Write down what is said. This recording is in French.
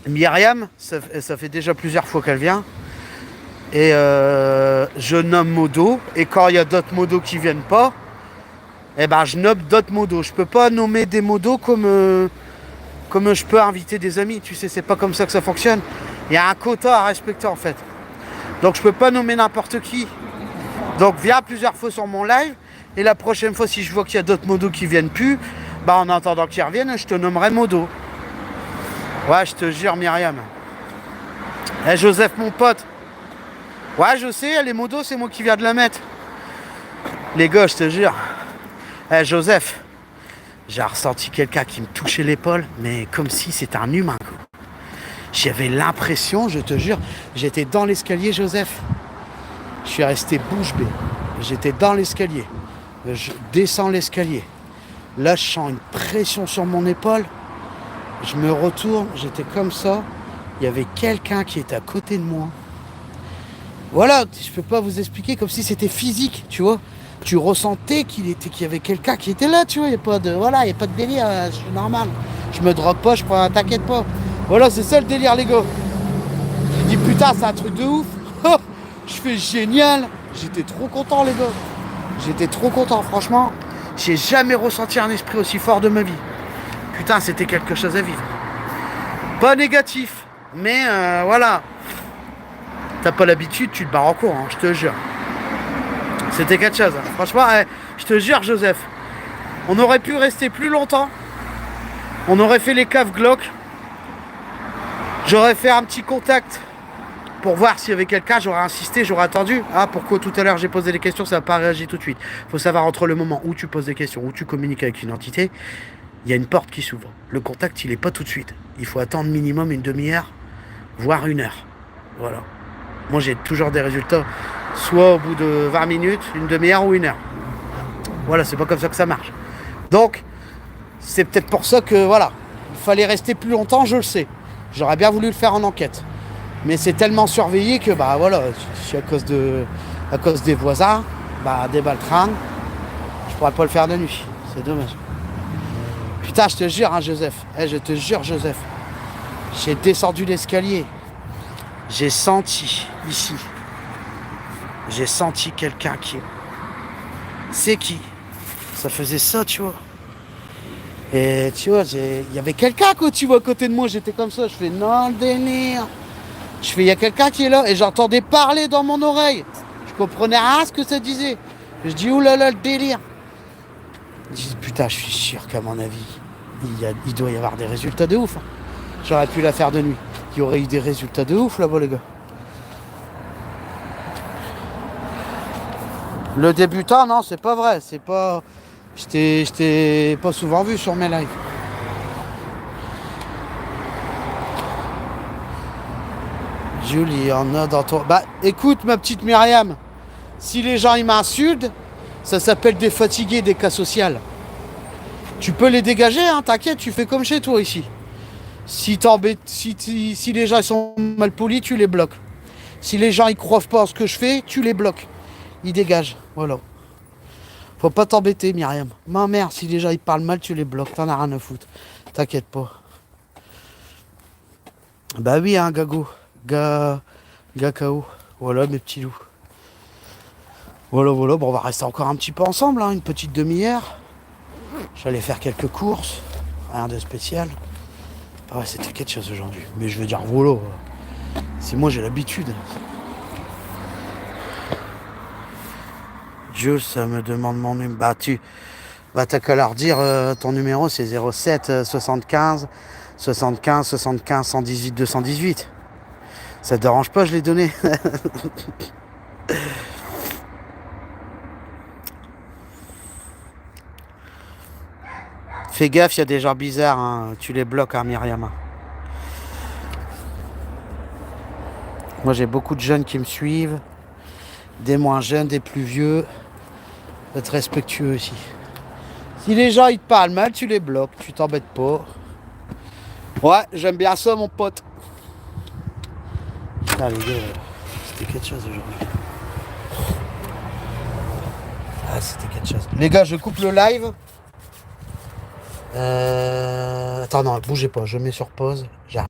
Myriam, ça fait déjà plusieurs fois qu'elle vient. Et je nomme modo. Et quand il y a d'autres modos qui viennent pas, eh ben je nomme d'autres modos. Je peux pas nommer des modos comme je peux inviter des amis. Tu sais, c'est pas comme ça que ça fonctionne. Il y a un quota à respecter en fait. Donc je peux pas nommer n'importe qui. Donc viens plusieurs fois sur mon live. Et la prochaine fois, si je vois qu'il y a d'autres modos qui viennent plus, bah en attendant qu'ils reviennent, je te nommerai modo. Ouais, je te jure, Myriam. Eh, Joseph, mon pote. Ouais, je sais, les modos, c'est moi qui viens de la mettre. Les gars, je te jure. Eh, Joseph, j'ai ressenti quelqu'un qui me touchait l'épaule, mais comme si c'était un humain. J'avais l'impression, je te jure, j'étais dans l'escalier, Joseph. Je suis resté bouche bée. J'étais dans l'escalier. Je descends l'escalier. Là, je sens une pression sur mon épaule. Je me retourne, j'étais comme ça. Il y avait quelqu'un qui était à côté de moi. Voilà, je peux pas vous expliquer comme si c'était physique, tu vois. Tu ressentais qu'il y avait quelqu'un qui était là, tu vois. Il n'y a pas de, voilà, il y a pas de délire, c'est normal. Je me drogue pas, je prends, t'inquiète pas. Voilà, c'est ça le délire, les gars. Je dis putain, c'est un truc de ouf. Je fais génial. J'étais trop content, les gars. J'étais trop content, franchement. J'ai jamais ressenti un esprit aussi fort de ma vie. Putain, c'était quelque chose à vivre. Pas négatif, mais voilà. T'as pas l'habitude, tu te barres en cours, hein, je te jure. C'était quelque chose. Hein. Franchement, je te jure, Joseph. On aurait pu rester plus longtemps. On aurait fait les caves Glock. J'aurais fait un petit contact pour voir s'il y avait quelqu'un. J'aurais insisté, j'aurais attendu. Ah, pourquoi tout à l'heure j'ai posé des questions, ça n'a pas réagi tout de suite. Faut savoir entre le moment où tu poses des questions, où tu communiques avec une entité, il y a une porte qui s'ouvre. Le contact, il n'est pas tout de suite. Il faut attendre minimum une demi-heure, voire une heure. Voilà. Moi, j'ai toujours des résultats, soit au bout de 20 minutes, une demi-heure ou une heure. Voilà, c'est pas comme ça que ça marche. Donc, c'est peut-être pour ça que, voilà, il fallait rester plus longtemps, je le sais. J'aurais bien voulu le faire en enquête. Mais c'est tellement surveillé que, bah voilà, à cause des voisins, bah des baltrins, je pourrais pas le faire de nuit. C'est dommage. Putain, je te jure, hein, Joseph. Je te jure, Joseph. J'ai descendu l'escalier. J'ai senti, ici, j'ai senti quelqu'un qui... C'est qui? Ça faisait ça, tu vois. Et tu vois, il y avait quelqu'un, quoi, tu vois, à côté de moi. J'étais comme ça. Je fais, non, le délire. Je fais, il y a quelqu'un qui est là. Et j'entendais parler dans mon oreille. Je comprenais rien à ce que ça disait. Je dis, oulala, le délire. Je dis, putain, je suis sûr qu'à mon avis, il doit y avoir des résultats de ouf. Hein. J'aurais pu la faire de nuit. Il y aurait eu des résultats de ouf là-bas, les gars. Le débutant, non, c'est pas vrai. C'est pas... Je t'ai pas souvent vu sur mes lives. Julie, il y en a dans ton... Bah, écoute, ma petite Myriam. Si les gens, ils m'insultent, ça s'appelle des fatigués, des cas sociaux. Tu peux les dégager, hein, t'inquiète, tu fais comme chez toi ici. Si les gens sont mal polis, tu les bloques. Si les gens ils croient pas en ce que je fais, tu les bloques. Ils dégagent. Voilà. Faut pas t'embêter, Myriam. Ma mère, si les gens ils parlent mal, tu les bloques. T'en as rien à foutre. T'inquiète pas. Bah oui, hein, Gago. Gakao. Voilà, mes petits loups. Voilà. Bon, on va rester encore un petit peu ensemble, hein, une petite demi-heure. J'allais faire quelques courses. Rien de spécial. Ah ouais, c'était quelque chose aujourd'hui. Mais je veux dire, voilà. C'est moi, j'ai l'habitude. Jules, ça me demande mon numéro. T'as qu'à leur dire ton numéro, c'est 07 75 118 218. Ça te dérange pas, je l'ai donné. Fais gaffe, il y a des gens bizarres, hein. Tu les bloques, hein, Myriam. Moi, j'ai beaucoup de jeunes qui me suivent. Des moins jeunes, des plus vieux. Faut être respectueux aussi. Si les gens ils te parlent mal, tu les bloques, tu t'embêtes pas. Ouais, j'aime bien ça, mon pote. Putain, les gars, c'était quelque chose aujourd'hui. Ah, c'était quelque chose. Les gars, je coupe le live. Attends, non, bougez pas, je mets sur pause. J'arrive.